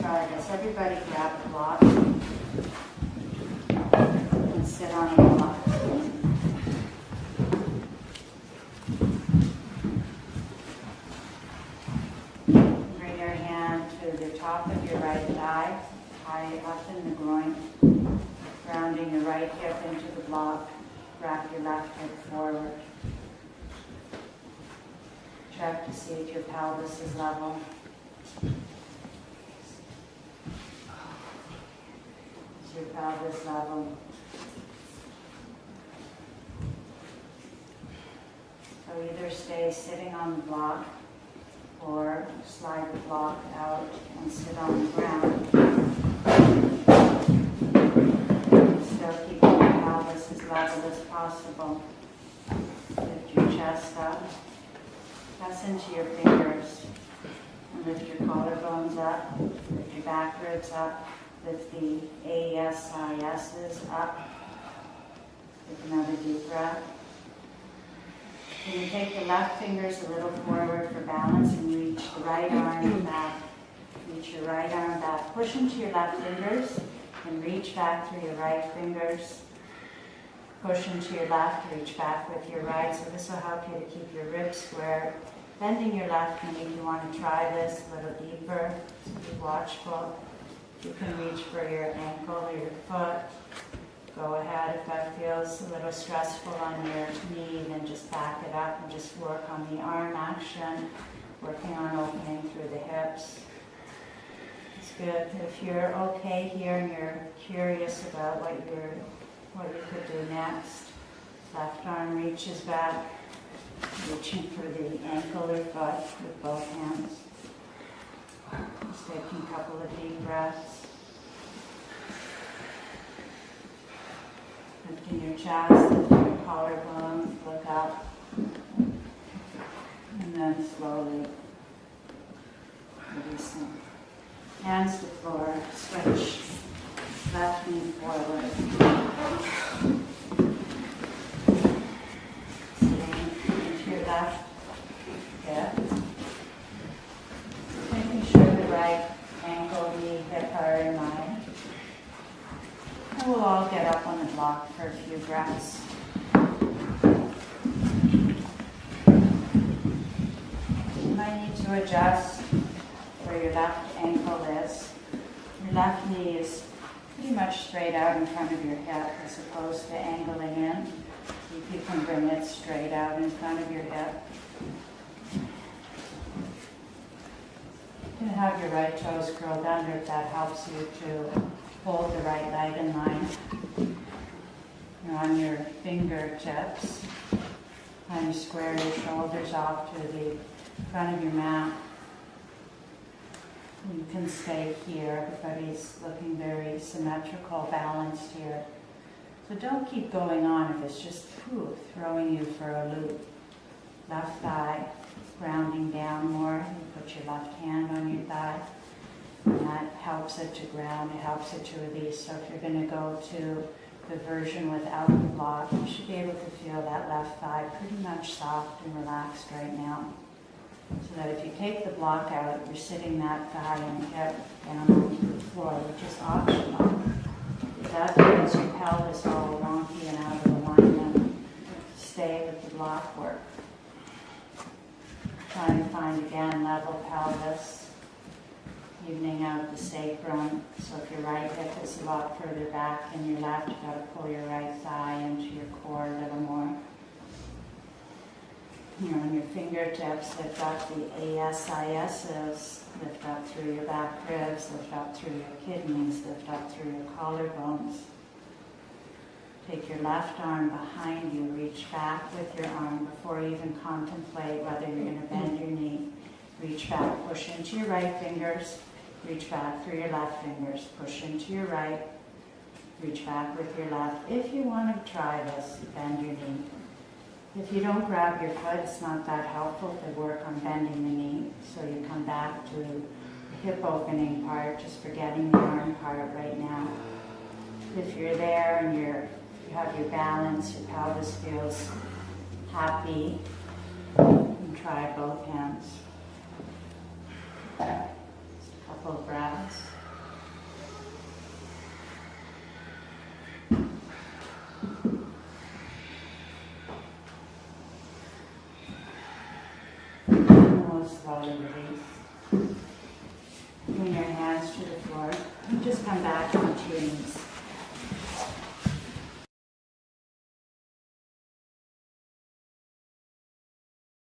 try this. Everybody grab a block and sit on a block. Bring your hand to the top of your right thigh, tie it up in the groin, grounding your right hip into the block. Wrap your left hip forward. Check to see if your pelvis is level. Is your pelvis level? So either stay sitting on the block or slide the block out and sit on the ground. Still keeping your pelvis as level as possible. Lift your chest up. Press into your fingers. And lift your collarbones up. Lift your back ribs up. Lift the ASISs up. Take another deep breath. Can you take the left fingers a little forward for balance and reach the right arm back. Reach your right arm back. Push into your left fingers and reach back through your right fingers. Push into your left, reach back with your right. So this will help you to keep your ribs square. Bending your left knee, if you want to try this a little deeper, so be watchful. You can reach for your ankle or your foot. Go ahead. If that feels a little stressful on your knee, then just back it up and just work on the arm action, working on opening through the hips. It's good. If you're okay here and you're curious about what you could do next, left arm reaches back, reaching for the ankle or foot with both hands. Just taking a couple of deep breaths. Lifting your chest, lifting your collarbones, look up. And then slowly releasing. Hands to floor, switch. Left knee forward. Sitting into your left hip. Making sure the right ankle, knee, hip are in line. And we'll all get up on the block for a few breaths. You might need to adjust where your left ankle is. Your left knee is pretty much straight out in front of your hip as opposed to angling in. If you can bring it straight out in front of your hip. You can have your right toes curled under if that helps you to hold the right leg in line. You're on your fingertips. And you square your shoulders off to the front of your mat. You can stay here. Everybody's looking very symmetrical, balanced here. So don't keep going on if it's just throwing you for a loop. Left thigh, grounding down more. You put your left hand on your thigh. And that helps it to ground, it helps it to release. So if you're going to go to the version without the block, you should be able to feel that left thigh pretty much soft and relaxed right now. So that if you take the block out, you're sitting that thigh and hip down onto the floor, which is optional. If that feels your pelvis all wonky and out of alignment, stay with the block work. Trying to find again level pelvis. Evening out the sacrum. So if your right hip is a lot further back than your left, you've got to pull your right thigh into your core a little more. You're on your fingertips, lift up the ASISs, lift up through your back ribs, lift up through your kidneys, lift up through your collarbones. Take your left arm behind you, reach back with your arm before you even contemplate whether you're going to bend your knee. Reach back, push into your right fingers, reach back through your left fingers, push into your right, reach back with your left. If you want to try this, bend your knee. If you don't grab your foot, it's not that helpful to work on bending the knee. So you come back to the hip opening part, just forgetting the arm part right now. If you're there and you have your balance, your pelvis feels happy, you can try both hands. Just a couple of breaths. And we'll slowly release. Bring your hands to the floor. And just come back onto your knees.